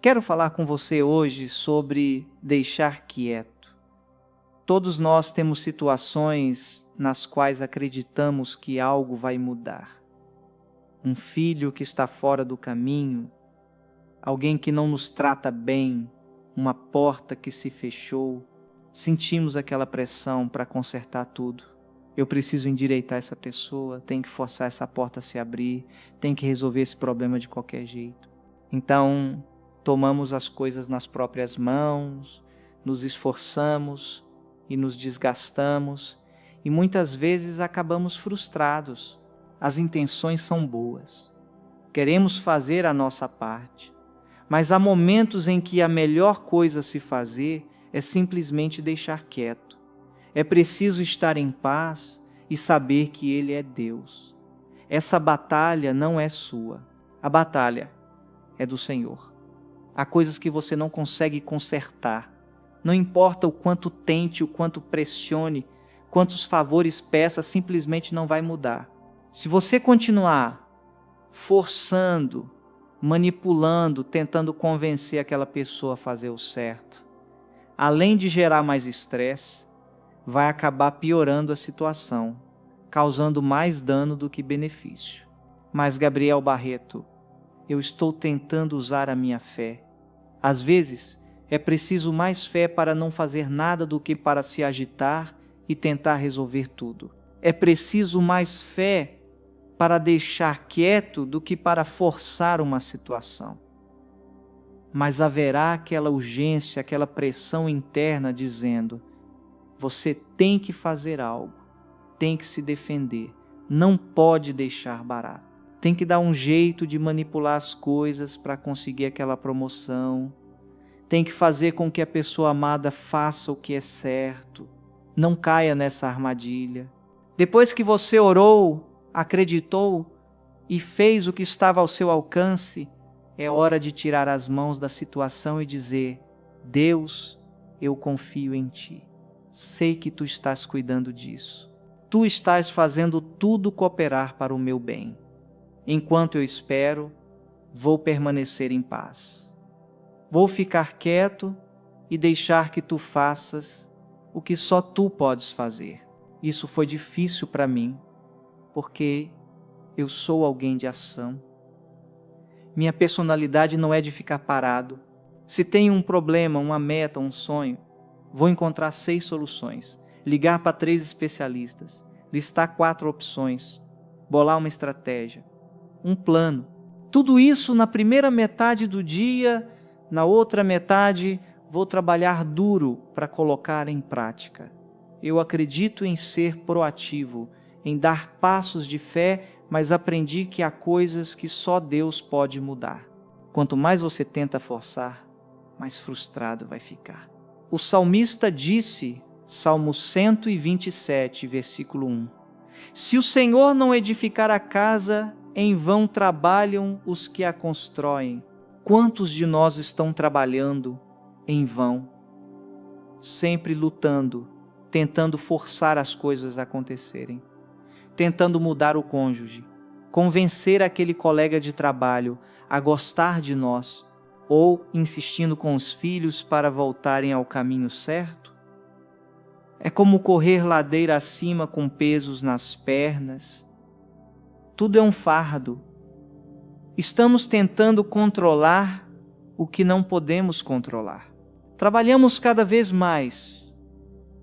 Quero falar com você hoje sobre deixar quieto. Todos nós temos situações nas quais acreditamos que algo vai mudar. Um filho que está fora do caminho, alguém que não nos trata bem, uma porta que se fechou. Sentimos aquela pressão para consertar tudo. Eu preciso endireitar essa pessoa, tenho que forçar essa porta a se abrir, tenho que resolver esse problema de qualquer jeito. Então, tomamos as coisas nas próprias mãos, nos esforçamos e nos desgastamos e muitas vezes acabamos frustrados. As intenções são boas. Queremos fazer a nossa parte, mas há momentos em que a melhor coisa a se fazer é simplesmente deixar quieto. É preciso estar em paz e saber que Ele é Deus. Essa batalha não é sua. A batalha é do Senhor. Há coisas que você não consegue consertar. Não importa o quanto tente, o quanto pressione, quantos favores peça, simplesmente não vai mudar. Se você continuar forçando, manipulando, tentando convencer aquela pessoa a fazer o certo, além de gerar mais estresse, vai acabar piorando a situação, causando mais dano do que benefício. Mas, Gabriel Barreto, eu estou tentando usar a minha fé. Às vezes, é preciso mais fé para não fazer nada do que para se agitar e tentar resolver tudo. É preciso mais fé para deixar quieto do que para forçar uma situação. Mas haverá aquela urgência, aquela pressão interna dizendo: você tem que fazer algo, tem que se defender, não pode deixar barato. Tem que dar um jeito de manipular as coisas para conseguir aquela promoção. Tem que fazer com que a pessoa amada faça o que é certo. Não caia nessa armadilha. Depois que você orou, acreditou e fez o que estava ao seu alcance, é hora de tirar as mãos da situação e dizer: Deus, eu confio em Ti. Sei que Tu estás cuidando disso. Tu estás fazendo tudo cooperar para o meu bem. Enquanto eu espero, vou permanecer em paz. Vou ficar quieto e deixar que Tu faças o que só Tu podes fazer. Isso foi difícil para mim, porque eu sou alguém de ação. Minha personalidade não é de ficar parado. Se tenho um problema, uma meta, um sonho, vou encontrar 6 soluções, ligar para 3 especialistas, listar 4 opções, bolar uma estratégia, um plano. Tudo isso na primeira metade do dia, na outra metade vou trabalhar duro para colocar em prática. Eu acredito em ser proativo, em dar passos de fé, mas aprendi que há coisas que só Deus pode mudar. Quanto mais você tenta forçar, mais frustrado vai ficar. O salmista disse, Salmo 127, versículo 1, se o Senhor não edificar a casa, em vão trabalham os que a constroem. Quantos de nós estão trabalhando em vão? Sempre lutando, tentando forçar as coisas a acontecerem, tentando mudar o cônjuge, convencer aquele colega de trabalho a gostar de nós, ou insistindo com os filhos para voltarem ao caminho certo. É como correr ladeira acima com pesos nas pernas. Tudo é um fardo. Estamos tentando controlar o que não podemos controlar. Trabalhamos cada vez mais,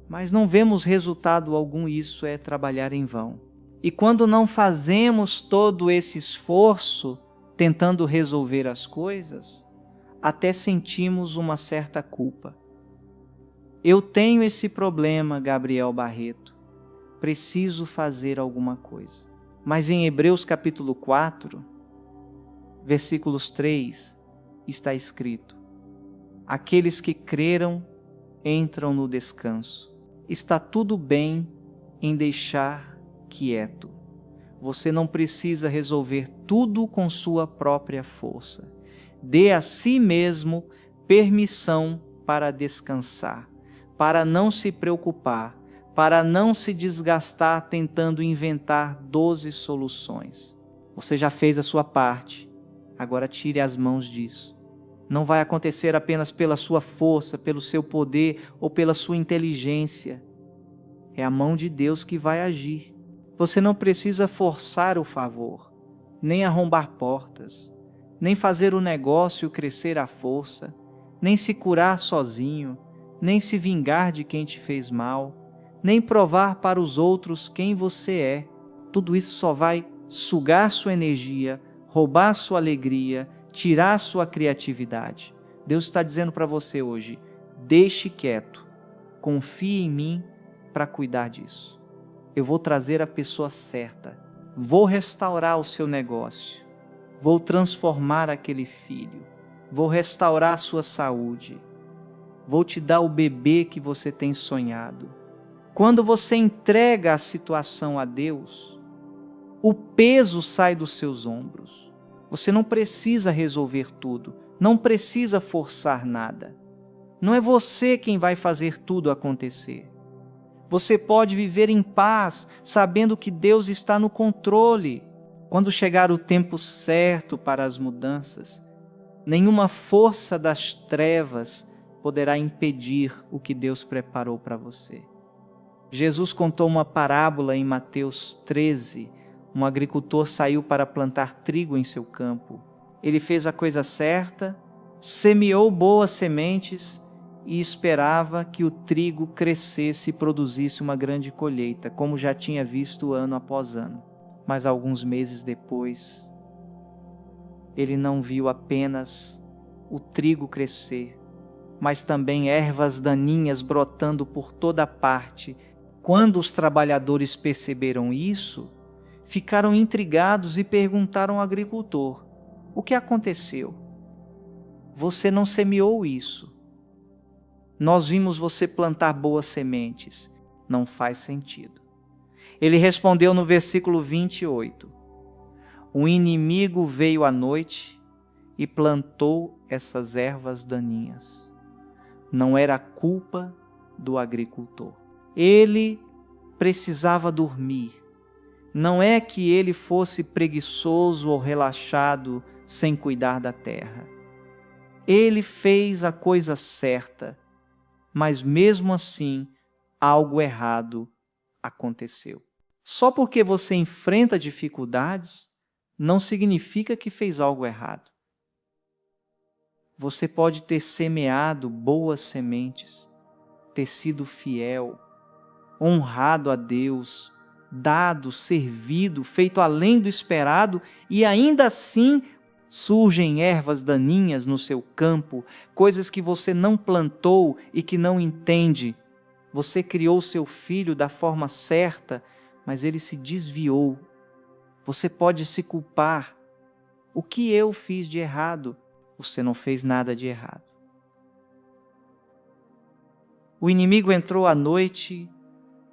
mas não vemos resultado algum. Isso é trabalhar em vão. E quando não fazemos todo esse esforço tentando resolver as coisas, até sentimos uma certa culpa. Eu tenho esse problema, Gabriel Barreto. Preciso fazer alguma coisa. Mas em Hebreus capítulo 4, versículos 3, está escrito: aqueles que creram entram no descanso. Está tudo bem em deixar quieto. Você não precisa resolver tudo com sua própria força. Dê a si mesmo permissão para descansar, para não se preocupar, para não se desgastar tentando inventar 12 soluções. Você já fez a sua parte, agora tire as mãos disso. Não vai acontecer apenas pela sua força, pelo seu poder ou pela sua inteligência. É a mão de Deus que vai agir. Você não precisa forçar o favor, nem arrombar portas, nem fazer o negócio crescer à força, nem se curar sozinho, nem se vingar de quem te fez mal, nem provar para os outros quem você é. Tudo isso só vai sugar sua energia, roubar sua alegria, tirar sua criatividade. Deus está dizendo para você hoje: deixe quieto, confie em mim para cuidar disso. Eu vou trazer a pessoa certa, vou restaurar o seu negócio, vou transformar aquele filho, vou restaurar a sua saúde, vou te dar o bebê que você tem sonhado. Quando você entrega a situação a Deus, o peso sai dos seus ombros. Você não precisa resolver tudo, não precisa forçar nada. Não é você quem vai fazer tudo acontecer. Você pode viver em paz, sabendo que Deus está no controle. Quando chegar o tempo certo para as mudanças, nenhuma força das trevas poderá impedir o que Deus preparou para você. Jesus contou uma parábola em Mateus 13. Um agricultor saiu para plantar trigo em seu campo. Ele fez a coisa certa, semeou boas sementes e esperava que o trigo crescesse e produzisse uma grande colheita, como já tinha visto ano após ano. Mas alguns meses depois, ele não viu apenas o trigo crescer, mas também ervas daninhas brotando por toda parte. Quando os trabalhadores perceberam isso, ficaram intrigados e perguntaram ao agricultor: o que aconteceu? Você não semeou isso. Nós vimos você plantar boas sementes. Não faz sentido. Ele respondeu no versículo 28. O inimigo veio à noite e plantou essas ervas daninhas. Não era culpa do agricultor. Ele precisava dormir. Não é que ele fosse preguiçoso ou relaxado sem cuidar da terra. Ele fez a coisa certa, mas mesmo assim, algo errado aconteceu. Só porque você enfrenta dificuldades, não significa que fez algo errado. Você pode ter semeado boas sementes, ter sido fiel, honrado a Deus, dado, servido, feito além do esperado, e ainda assim surgem ervas daninhas no seu campo, coisas que você não plantou e que não entende. Você criou seu filho da forma certa, mas ele se desviou. Você pode se culpar. O que eu fiz de errado? Você não fez nada de errado. O inimigo entrou à noite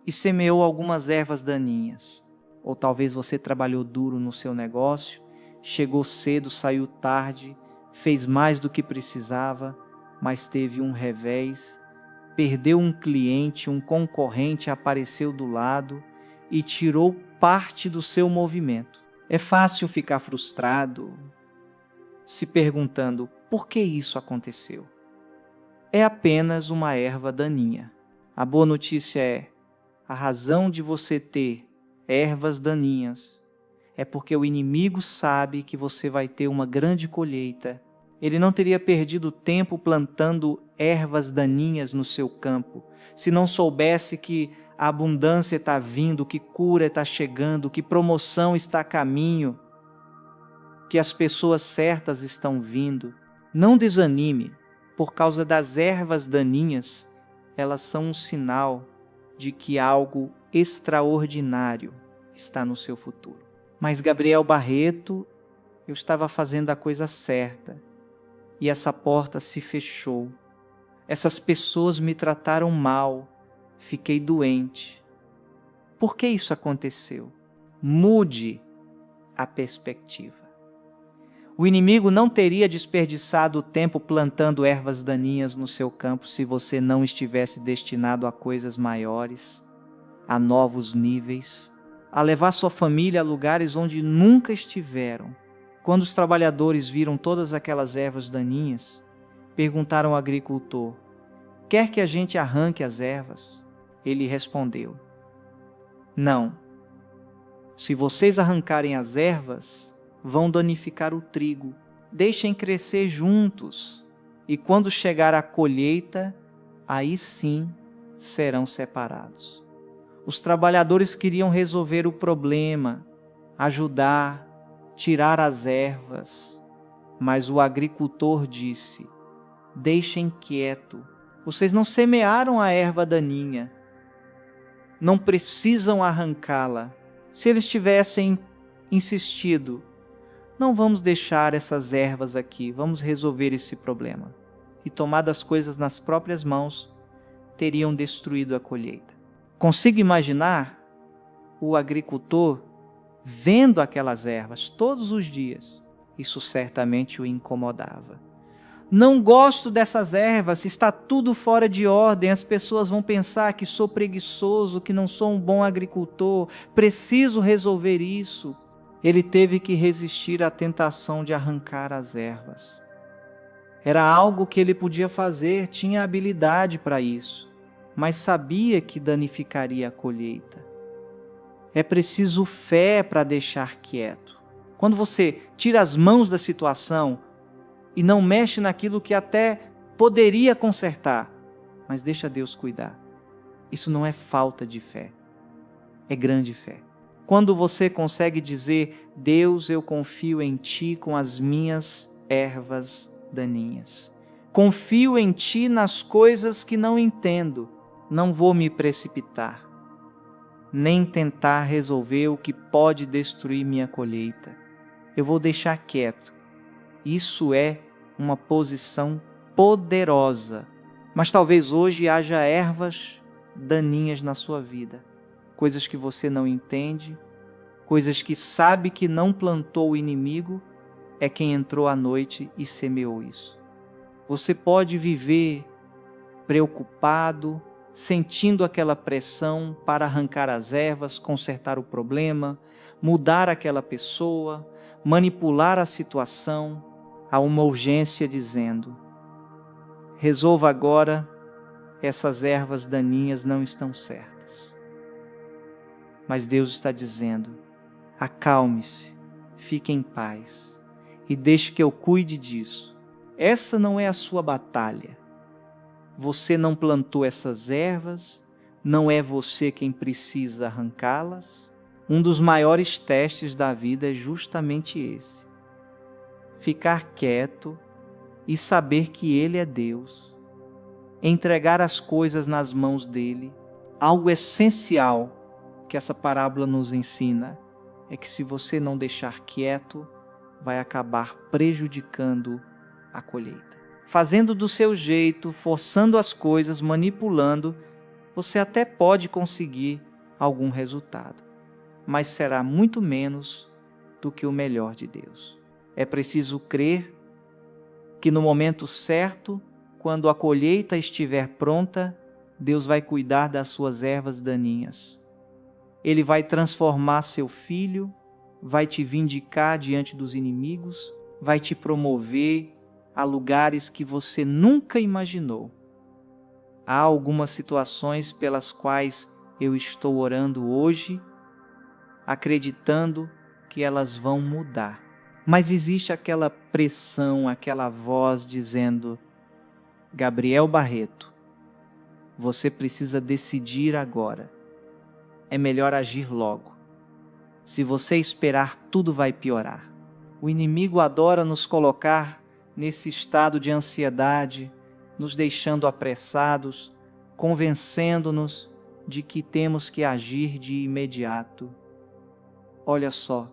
e semeou algumas ervas daninhas. Ou talvez você trabalhou duro no seu negócio, chegou cedo, saiu tarde, fez mais do que precisava, mas teve um revés, perdeu um cliente, um concorrente apareceu do lado e tirou parte do seu movimento. É fácil ficar frustrado, se perguntando por que isso aconteceu. É apenas uma erva daninha. A boa notícia é: a razão de você ter ervas daninhas é porque o inimigo sabe que você vai ter uma grande colheita. Ele não teria perdido tempo plantando ervas daninhas no seu campo, se não soubesse que a abundância está vindo, que cura está chegando, que promoção está a caminho, que as pessoas certas estão vindo. Não desanime, por causa das ervas daninhas, elas são um sinal de que algo extraordinário está no seu futuro. Mas Gabriel Barreto, eu estava fazendo a coisa certa e essa porta se fechou. Essas pessoas me trataram mal, fiquei doente. Por que isso aconteceu? Mude a perspectiva. O inimigo não teria desperdiçado o tempo plantando ervas daninhas no seu campo se você não estivesse destinado a coisas maiores, a novos níveis, a levar sua família a lugares onde nunca estiveram. Quando os trabalhadores viram todas aquelas ervas daninhas, perguntaram ao agricultor: quer que a gente arranque as ervas? Ele respondeu: não. Se vocês arrancarem as ervas, vão danificar o trigo. Deixem crescer juntos, e quando chegar a colheita, aí sim serão separados. Os trabalhadores queriam resolver o problema, ajudar, tirar as ervas, mas o agricultor disse: deixem quieto, vocês não semearam a erva daninha, não precisam arrancá-la. Se eles tivessem insistido: não vamos deixar essas ervas aqui, vamos resolver esse problema, e tomado as coisas nas próprias mãos, teriam destruído a colheita. Consigo imaginar o agricultor vendo aquelas ervas todos os dias. Isso certamente o incomodava. Não gosto dessas ervas, está tudo fora de ordem, as pessoas vão pensar que sou preguiçoso, que não sou um bom agricultor, preciso resolver isso. Ele teve que resistir à tentação de arrancar as ervas. Era algo que ele podia fazer, tinha habilidade para isso, mas sabia que danificaria a colheita. É preciso fé para deixar quieto. Quando você tira as mãos da situação e não mexe naquilo que até poderia consertar, mas deixa Deus cuidar, isso não é falta de fé, é grande fé. Quando você consegue dizer: Deus, eu confio em Ti com as minhas ervas daninhas. Confio em Ti nas coisas que não entendo. Não vou me precipitar, nem tentar resolver o que pode destruir minha colheita. Eu vou deixar quieto. Isso é uma posição poderosa. Mas talvez hoje haja ervas daninhas na sua vida. Coisas que você não entende, coisas que sabe que não plantou o inimigo, é quem entrou à noite e semeou isso. Você pode viver preocupado, sentindo aquela pressão para arrancar as ervas, consertar o problema, mudar aquela pessoa, manipular a situação. Há uma urgência dizendo: resolva agora, essas ervas daninhas não estão certas. Mas Deus está dizendo: acalme-se, fique em paz e deixe que eu cuide disso. Essa não é a sua batalha. Você não plantou essas ervas, não é você quem precisa arrancá-las. Um dos maiores testes da vida é justamente esse: ficar quieto e saber que Ele é Deus, entregar as coisas nas mãos dEle. Algo essencial que essa parábola nos ensina é que se você não deixar quieto, vai acabar prejudicando a colheita. Fazendo do seu jeito, forçando as coisas, manipulando, você até pode conseguir algum resultado, mas será muito menos do que o melhor de Deus. É preciso crer que no momento certo, quando a colheita estiver pronta, Deus vai cuidar das suas ervas daninhas. Ele vai transformar seu filho, vai te vindicar diante dos inimigos, vai te promover a lugares que você nunca imaginou. Há algumas situações pelas quais eu estou orando hoje, acreditando que elas vão mudar. Mas existe aquela pressão, aquela voz dizendo: Gabriel Barreto, você precisa decidir agora. É melhor agir logo. Se você esperar, tudo vai piorar. O inimigo adora nos colocar nesse estado de ansiedade, nos deixando apressados, convencendo-nos de que temos que agir de imediato. Olha só,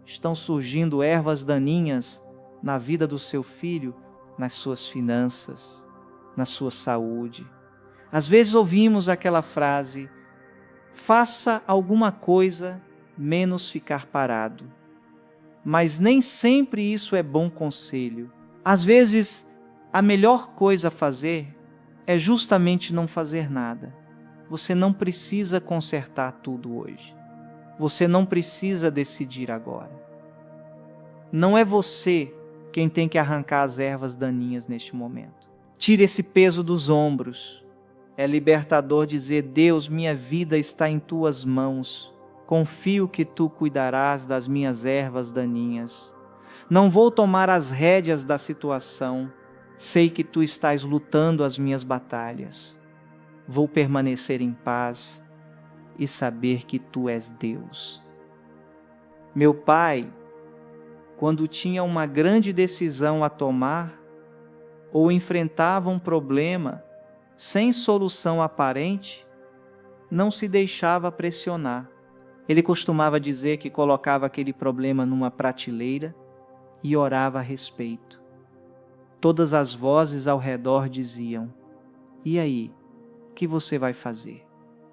estão surgindo ervas daninhas na vida do seu filho, nas suas finanças, na sua saúde. Às vezes ouvimos aquela frase: faça alguma coisa, menos ficar parado. Mas nem sempre isso é bom conselho. Às vezes, a melhor coisa a fazer é justamente não fazer nada. Você não precisa consertar tudo hoje. Você não precisa decidir agora. Não é você quem tem que arrancar as ervas daninhas neste momento. Tire esse peso dos ombros. É libertador dizer: Deus, minha vida está em tuas mãos. Confio que tu cuidarás das minhas ervas daninhas. Não vou tomar as rédeas da situação. Sei que tu estás lutando as minhas batalhas. Vou permanecer em paz e saber que tu és Deus. Meu pai, quando tinha uma grande decisão a tomar ou enfrentava um problema sem solução aparente, não se deixava pressionar. Ele costumava dizer que colocava aquele problema numa prateleira e orava a respeito. Todas as vozes ao redor diziam: e aí, o que você vai fazer?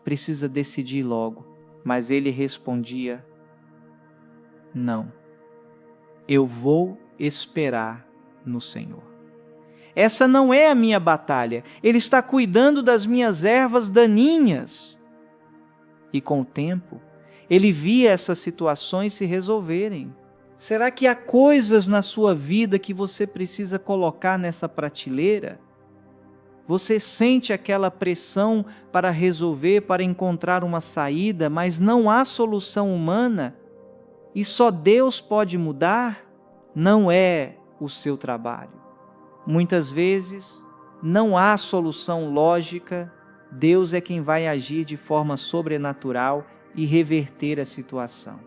Precisa decidir logo. Mas ele respondia: não, eu vou esperar no Senhor. Essa não é a minha batalha. Ele está cuidando das minhas ervas daninhas. E com o tempo, ele via essas situações se resolverem. Será que há coisas na sua vida que você precisa colocar nessa prateleira? Você sente aquela pressão para resolver, para encontrar uma saída, mas não há solução humana? E só Deus pode mudar? Não é o seu trabalho. Muitas vezes, não há solução lógica. Deus é quem vai agir de forma sobrenatural e reverter a situação.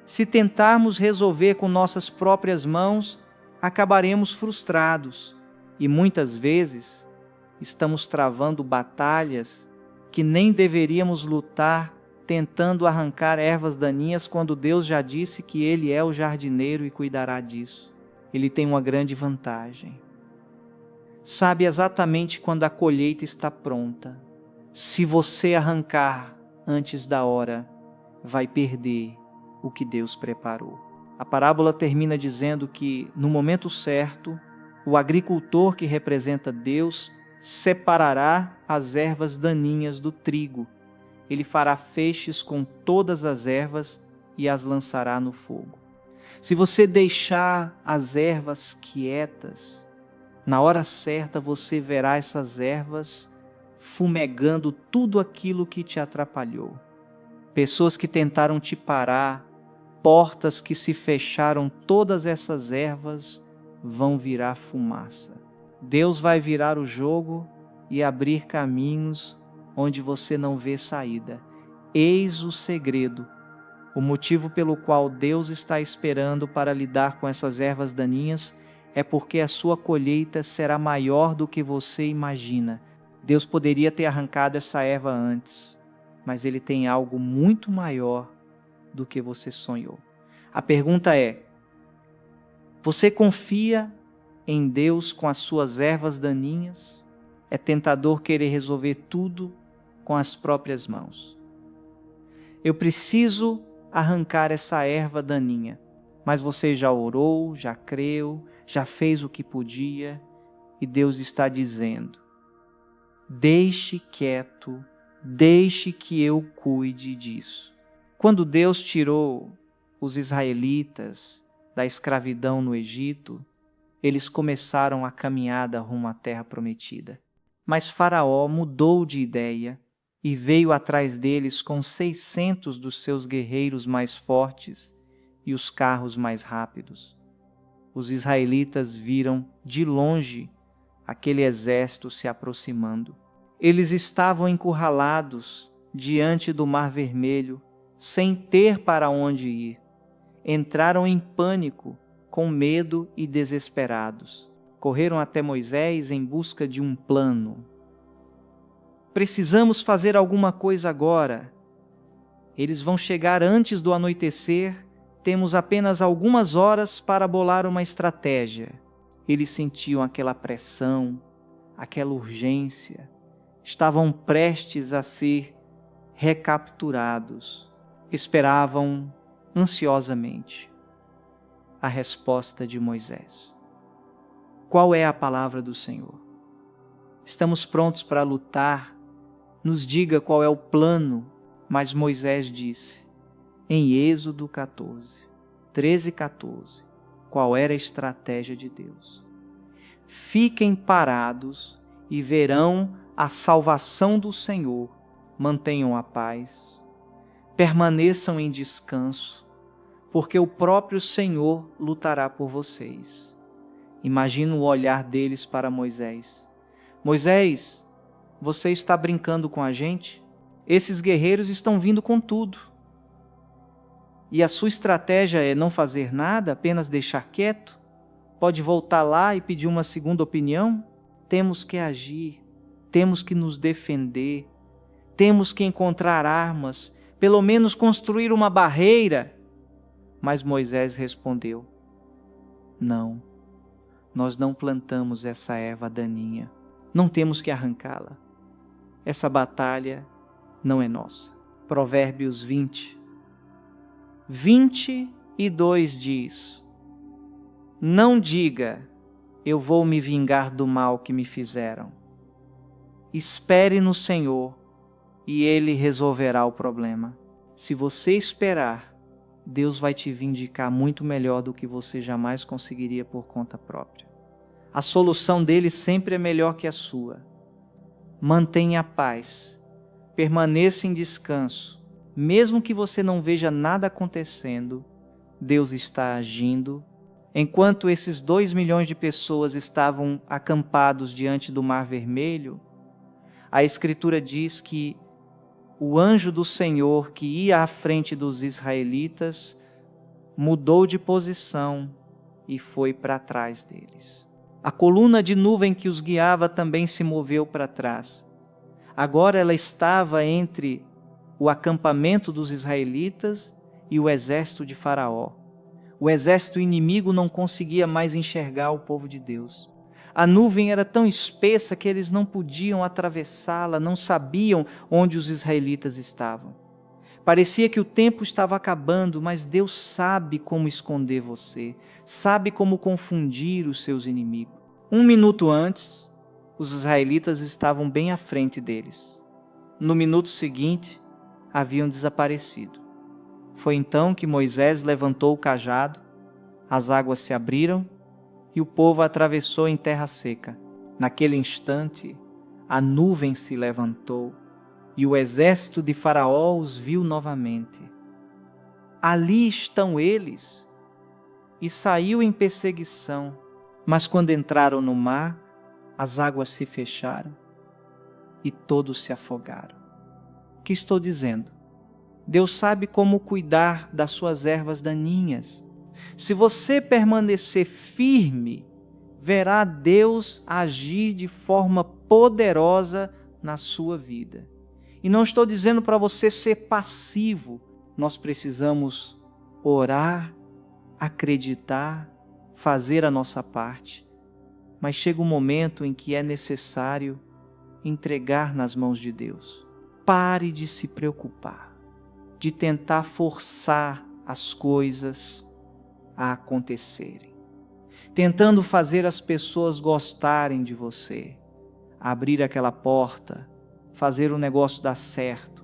Se tentarmos resolver com nossas próprias mãos, acabaremos frustrados e muitas vezes estamos travando batalhas que nem deveríamos lutar, tentando arrancar ervas daninhas quando Deus já disse que Ele é o jardineiro e cuidará disso. Ele tem uma grande vantagem. Sabe exatamente quando a colheita está pronta. Se você arrancar antes da hora, vai perder o que Deus preparou. A parábola termina dizendo que, no momento certo, o agricultor que representa Deus separará as ervas daninhas do trigo. Ele fará feixes com todas as ervas e as lançará no fogo. Se você deixar as ervas quietas, na hora certa você verá essas ervas fumegando tudo aquilo que te atrapalhou. Pessoas que tentaram te parar, portas que se fecharam, todas essas ervas vão virar fumaça. Deus vai virar o jogo e abrir caminhos onde você não vê saída. Eis o segredo, o motivo pelo qual Deus está esperando para lidar com essas ervas daninhas é porque a sua colheita será maior do que você imagina. Deus poderia ter arrancado essa erva antes, mas Ele tem algo muito maior do que você sonhou. A pergunta é: você confia em Deus com as suas ervas daninhas? É tentador querer resolver tudo com as próprias mãos. Eu preciso arrancar essa erva daninha, mas você já orou, já creu, já fez o que podia, e Deus está dizendo: deixe quieto, deixe que eu cuide disso. Quando Deus tirou os israelitas da escravidão no Egito, eles começaram a caminhada rumo à terra prometida. Mas Faraó mudou de ideia e veio atrás deles com 600 dos seus guerreiros mais fortes e os carros mais rápidos. Os israelitas viram de longe aquele exército se aproximando. Eles estavam encurralados diante do Mar Vermelho, sem ter para onde ir. Entraram em pânico, com medo e desesperados. Correram até Moisés em busca de um plano. Precisamos fazer alguma coisa agora. Eles vão chegar antes do anoitecer. Temos apenas algumas horas para bolar uma estratégia. Eles sentiam aquela pressão, aquela urgência. Estavam prestes a ser recapturados. Esperavam ansiosamente a resposta de Moisés. Qual é a palavra do Senhor? Estamos prontos para lutar? Nos diga qual é o plano. Mas Moisés disse, em Êxodo 14, 13 e 14, qual era a estratégia de Deus. Fiquem parados e verão a salvação do Senhor. Mantenham a paz, permaneçam em descanso, porque o próprio Senhor lutará por vocês. Imagina o olhar deles para Moisés. Moisés, você está brincando com a gente? Esses guerreiros estão vindo com tudo. E a sua estratégia é não fazer nada, apenas deixar quieto? Pode voltar lá e pedir uma segunda opinião? Temos que agir, temos que nos defender, temos que encontrar armas, pelo menos construir uma barreira. Mas Moisés respondeu: não, nós não plantamos essa erva daninha, não temos que arrancá-la. Essa batalha não é nossa. Provérbios 20:22 diz: não diga, eu vou me vingar do mal que me fizeram. Espere no Senhor e Ele resolverá o problema. Se você esperar, Deus vai te vindicar muito melhor do que você jamais conseguiria por conta própria. A solução dele sempre é melhor que a sua. Mantenha a paz, permaneça em descanso. Mesmo que você não veja nada acontecendo, Deus está agindo. Enquanto esses 2 milhões de pessoas estavam acampados diante do Mar Vermelho, a Escritura diz que o anjo do Senhor que ia à frente dos israelitas mudou de posição e foi para trás deles. A coluna de nuvem que os guiava também se moveu para trás. Agora ela estava entre o acampamento dos israelitas e o exército de Faraó. O exército inimigo não conseguia mais enxergar o povo de Deus. A nuvem era tão espessa que eles não podiam atravessá-la, não sabiam onde os israelitas estavam. Parecia que o tempo estava acabando, mas Deus sabe como esconder você, sabe como confundir os seus inimigos. 1 minuto antes, os israelitas estavam bem à frente deles. No minuto seguinte, haviam desaparecido. Foi então que Moisés levantou o cajado, as águas se abriram e o povo atravessou em terra seca. Naquele instante, a nuvem se levantou e o exército de Faraó os viu novamente. Ali estão eles, e saiu em perseguição, mas quando entraram no mar, as águas se fecharam e todos se afogaram. O que estou dizendo? Deus sabe como cuidar das suas ervas daninhas. Se você permanecer firme, verá Deus agir de forma poderosa na sua vida. E não estou dizendo para você ser passivo. Nós precisamos orar, acreditar, fazer a nossa parte. Mas chega um momento em que é necessário entregar nas mãos de Deus. Pare de se preocupar, de tentar forçar as coisas a acontecerem, tentando fazer as pessoas gostarem de você, abrir aquela porta, fazer o negócio dar certo.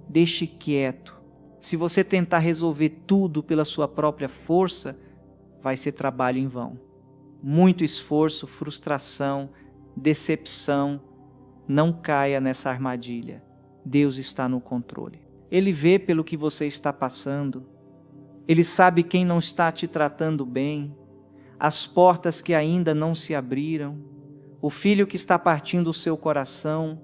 Deixe quieto. Se você tentar resolver tudo pela sua própria força, vai ser trabalho em vão. Muito esforço, frustração, decepção. Não caia nessa armadilha. Deus está no controle. Ele vê pelo que você está passando. Ele sabe quem não está te tratando bem, as portas que ainda não se abriram, o filho que está partindo o seu coração,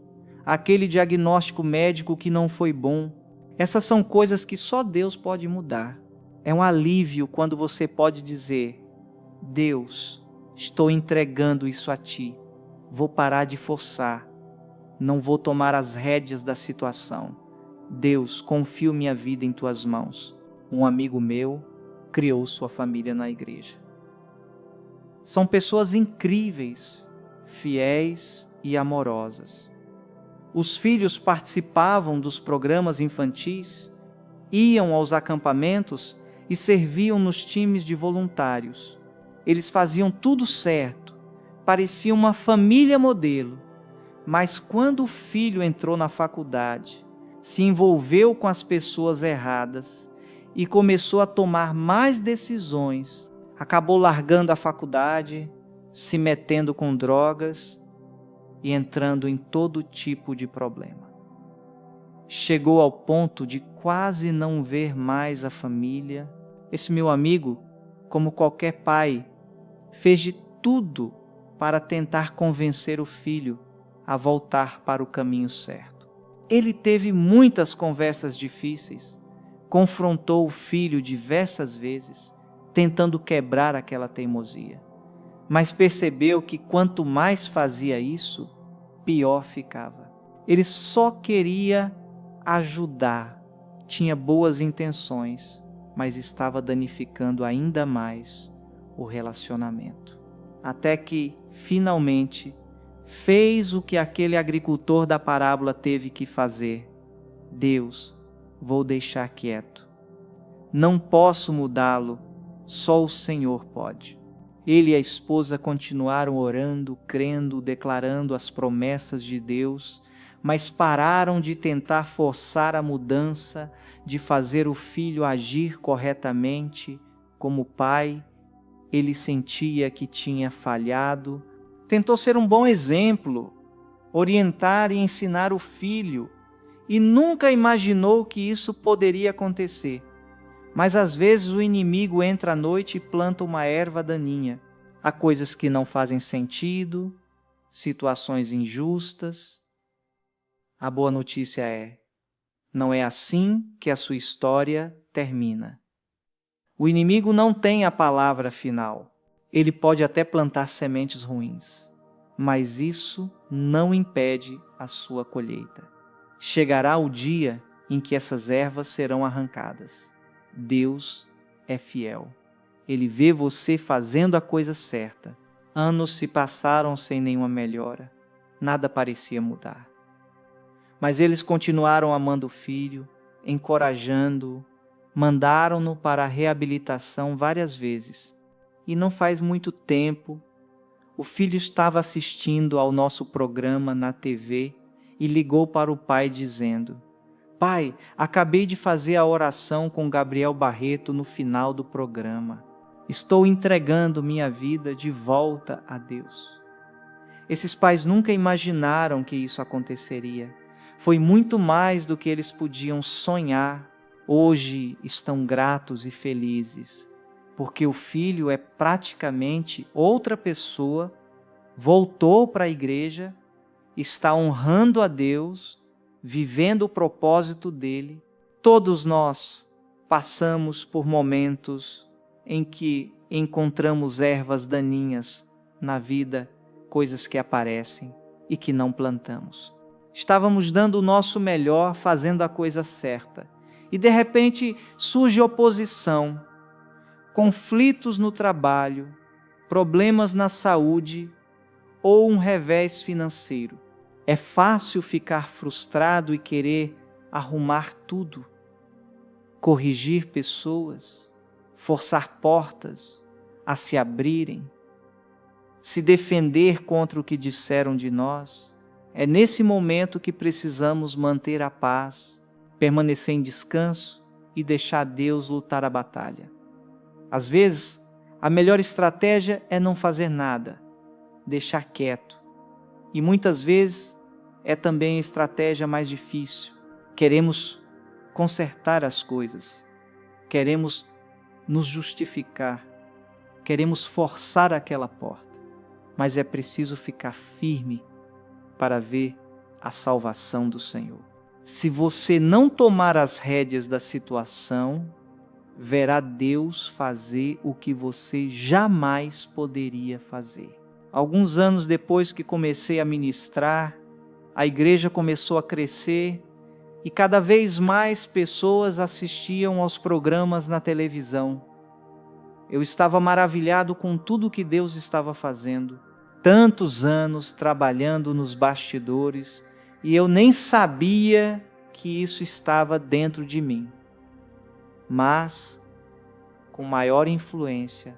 aquele diagnóstico médico que não foi bom. Essas são coisas que só Deus pode mudar. É um alívio quando você pode dizer: Deus, estou entregando isso a Ti. Vou parar de forçar. Não vou tomar as rédeas da situação. Deus, confio minha vida em Tuas mãos. Um amigo meu criou sua família na igreja. São pessoas incríveis, fiéis e amorosas. Os filhos participavam dos programas infantis, iam aos acampamentos e serviam nos times de voluntários. Eles faziam tudo certo, parecia uma família modelo. Mas quando o filho entrou na faculdade, se envolveu com as pessoas erradas e começou a tomar mais decisões, acabou largando a faculdade, se metendo com drogas e entrando em todo tipo de problema. Chegou ao ponto de quase não ver mais a família. Esse meu amigo, como qualquer pai, fez de tudo para tentar convencer o filho a voltar para o caminho certo. Ele teve muitas conversas difíceis, confrontou o filho diversas vezes, tentando quebrar aquela teimosia. Mas percebeu que quanto mais fazia isso, pior ficava. Ele só queria ajudar, tinha boas intenções, mas estava danificando ainda mais o relacionamento. Até que, finalmente, fez o que aquele agricultor da parábola teve que fazer. Deus, vou deixar quieto. Não posso mudá-lo, só o Senhor pode. Ele e a esposa continuaram orando, crendo, declarando as promessas de Deus, mas pararam de tentar forçar a mudança, de fazer o filho agir corretamente como pai. Ele sentia que tinha falhado, tentou ser um bom exemplo, orientar e ensinar o filho, e nunca imaginou que isso poderia acontecer. Mas às vezes o inimigo entra à noite e planta uma erva daninha. Há coisas que não fazem sentido, situações injustas. A boa notícia é, não é assim que a sua história termina. O inimigo não tem a palavra final. Ele pode até plantar sementes ruins, mas isso não impede a sua colheita. Chegará o dia em que essas ervas serão arrancadas. Deus é fiel. Ele vê você fazendo a coisa certa. Anos se passaram sem nenhuma melhora. Nada parecia mudar. Mas eles continuaram amando o filho, encorajando-o, mandaram-no para a reabilitação várias vezes. E não faz muito tempo, o filho estava assistindo ao nosso programa na TV e ligou para o pai dizendo: Pai, acabei de fazer a oração com Gabriel Barreto no final do programa. Estou entregando minha vida de volta a Deus. Esses pais nunca imaginaram que isso aconteceria. Foi muito mais do que eles podiam sonhar. Hoje estão gratos e felizes, porque o filho é praticamente outra pessoa, voltou para a igreja, está honrando a Deus, vivendo o propósito dele. Todos nós passamos por momentos em que encontramos ervas daninhas na vida, coisas que aparecem e que não plantamos. Estávamos dando o nosso melhor, fazendo a coisa certa, e de repente surge oposição, conflitos no trabalho, problemas na saúde ou um revés financeiro. É fácil ficar frustrado e querer arrumar tudo, corrigir pessoas, forçar portas a se abrirem, se defender contra o que disseram de nós. É nesse momento que precisamos manter a paz, permanecer em descanso e deixar Deus lutar a batalha. Às vezes, a melhor estratégia é não fazer nada, deixar quieto. E muitas vezes é também a estratégia mais difícil. Queremos consertar as coisas, queremos nos justificar, queremos forçar aquela porta, mas é preciso ficar firme para ver a salvação do Senhor. Se você não tomar as rédeas da situação, verá Deus fazer o que você jamais poderia fazer. Alguns anos depois que comecei a ministrar, a igreja começou a crescer e cada vez mais pessoas assistiam aos programas na televisão. Eu estava maravilhado com tudo que Deus estava fazendo. Tantos anos trabalhando nos bastidores e eu nem sabia que isso estava dentro de mim. Mas, com maior influência,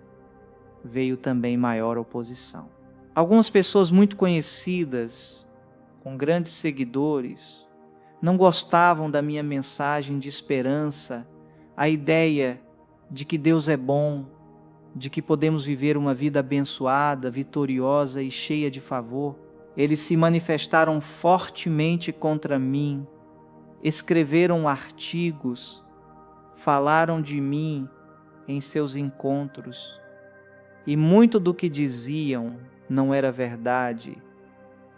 veio também maior oposição. Algumas pessoas muito conhecidas, com grandes seguidores, não gostavam da minha mensagem de esperança, a ideia de que Deus é bom, de que podemos viver uma vida abençoada, vitoriosa e cheia de favor, eles se manifestaram fortemente contra mim, escreveram artigos, falaram de mim em seus encontros, e muito do que diziam não era verdade,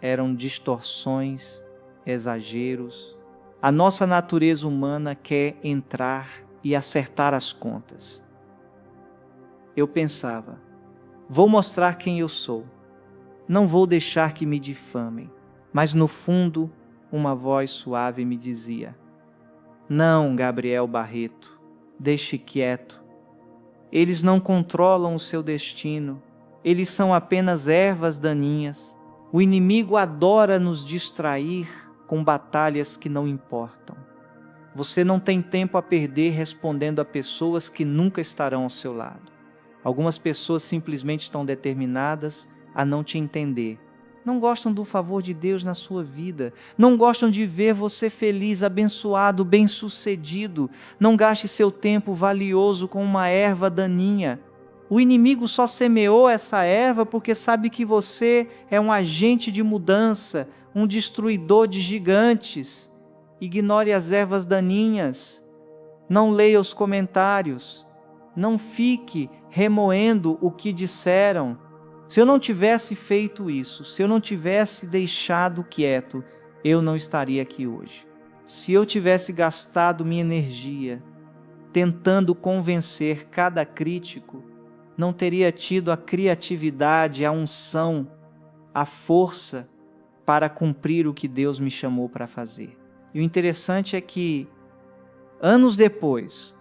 eram distorções, exageros. A nossa natureza humana quer entrar e acertar as contas. Eu pensava, vou mostrar quem eu sou, não vou deixar que me difamem, mas no fundo uma voz suave me dizia: não, Gabriel Barreto, deixe quieto. Eles não controlam o seu destino, eles são apenas ervas daninhas. O inimigo adora nos distrair com batalhas que não importam. Você não tem tempo a perder respondendo a pessoas que nunca estarão ao seu lado. Algumas pessoas simplesmente estão determinadas a não te entender. Não gostam do favor de Deus na sua vida. Não gostam de ver você feliz, abençoado, bem-sucedido. Não gaste seu tempo valioso com uma erva daninha. O inimigo só semeou essa erva porque sabe que você é um agente de mudança, um destruidor de gigantes. Ignore as ervas daninhas. Não leia os comentários. Não fique remoendo o que disseram. Se eu não tivesse feito isso, se eu não tivesse deixado quieto, eu não estaria aqui hoje. Se eu tivesse gastado minha energia tentando convencer cada crítico, não teria tido a criatividade, a unção, a força para cumprir o que Deus me chamou para fazer. E o interessante é que, anos depois,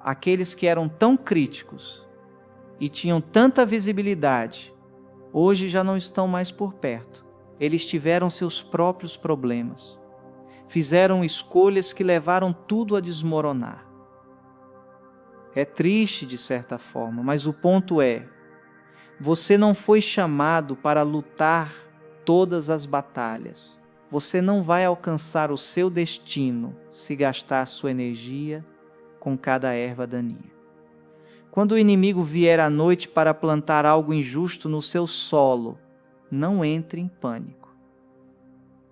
aqueles que eram tão críticos e tinham tanta visibilidade, hoje já não estão mais por perto. Eles tiveram seus próprios problemas. Fizeram escolhas que levaram tudo a desmoronar. É triste de certa forma, mas o ponto é, você não foi chamado para lutar todas as batalhas. Você não vai alcançar o seu destino se gastar sua energia com cada erva daninha. Quando o inimigo vier à noite para plantar algo injusto no seu solo, não entre em pânico.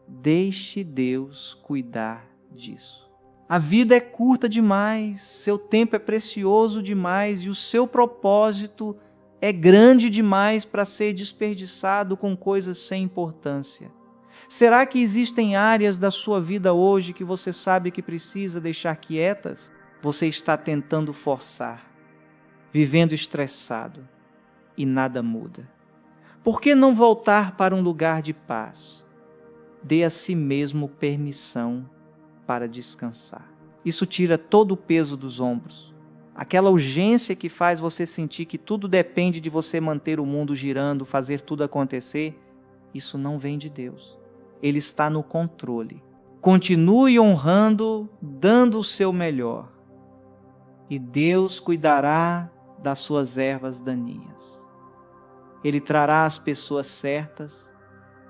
Deixe Deus cuidar disso. A vida é curta demais, seu tempo é precioso demais e o seu propósito é grande demais para ser desperdiçado com coisas sem importância. Será que existem áreas da sua vida hoje que você sabe que precisa deixar quietas? Você está tentando forçar, vivendo estressado e nada muda. Por que não voltar para um lugar de paz? Dê a si mesmo permissão para descansar. Isso tira todo o peso dos ombros. Aquela urgência que faz você sentir que tudo depende de você manter o mundo girando, fazer tudo acontecer, isso não vem de Deus. Ele está no controle. Continue honrando, dando o seu melhor. E Deus cuidará das suas ervas daninhas. Ele trará as pessoas certas,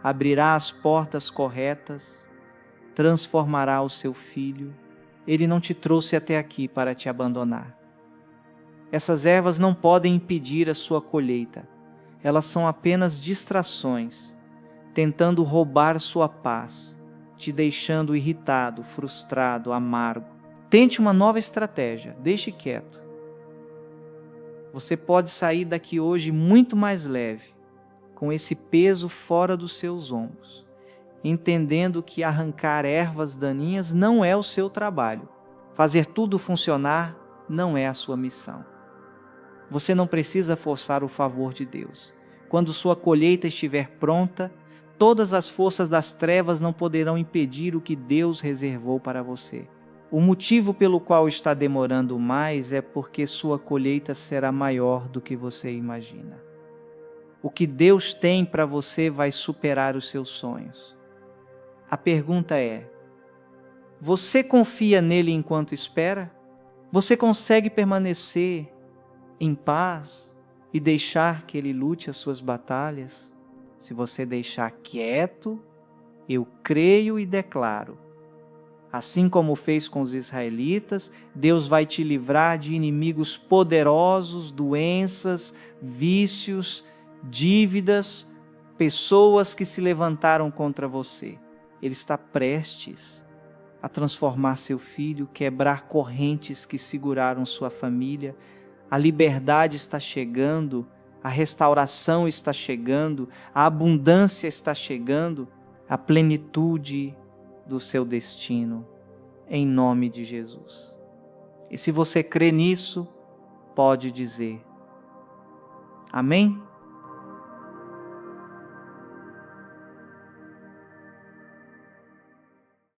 abrirá as portas corretas, transformará o seu filho. Ele não te trouxe até aqui para te abandonar. Essas ervas não podem impedir a sua colheita. Elas são apenas distrações, tentando roubar sua paz, te deixando irritado, frustrado, amargo. Tente uma nova estratégia, deixe quieto. Você pode sair daqui hoje muito mais leve, com esse peso fora dos seus ombros, entendendo que arrancar ervas daninhas não é o seu trabalho. Fazer tudo funcionar não é a sua missão. Você não precisa forçar o favor de Deus. Quando sua colheita estiver pronta, todas as forças das trevas não poderão impedir o que Deus reservou para você. O motivo pelo qual está demorando mais é porque sua colheita será maior do que você imagina. O que Deus tem para você vai superar os seus sonhos. A pergunta é: você confia nele enquanto espera? Você consegue permanecer em paz e deixar que ele lute as suas batalhas? Se você deixar quieto, eu creio e declaro: Assim como fez com os israelitas, Deus vai te livrar de inimigos poderosos, doenças, vícios, dívidas, pessoas que se levantaram contra você. Ele está prestes a transformar seu filho, quebrar correntes que seguraram sua família. A liberdade está chegando, a restauração está chegando, a abundância está chegando, a plenitude do seu destino, em nome de Jesus. E se você crê nisso, pode dizer: amém?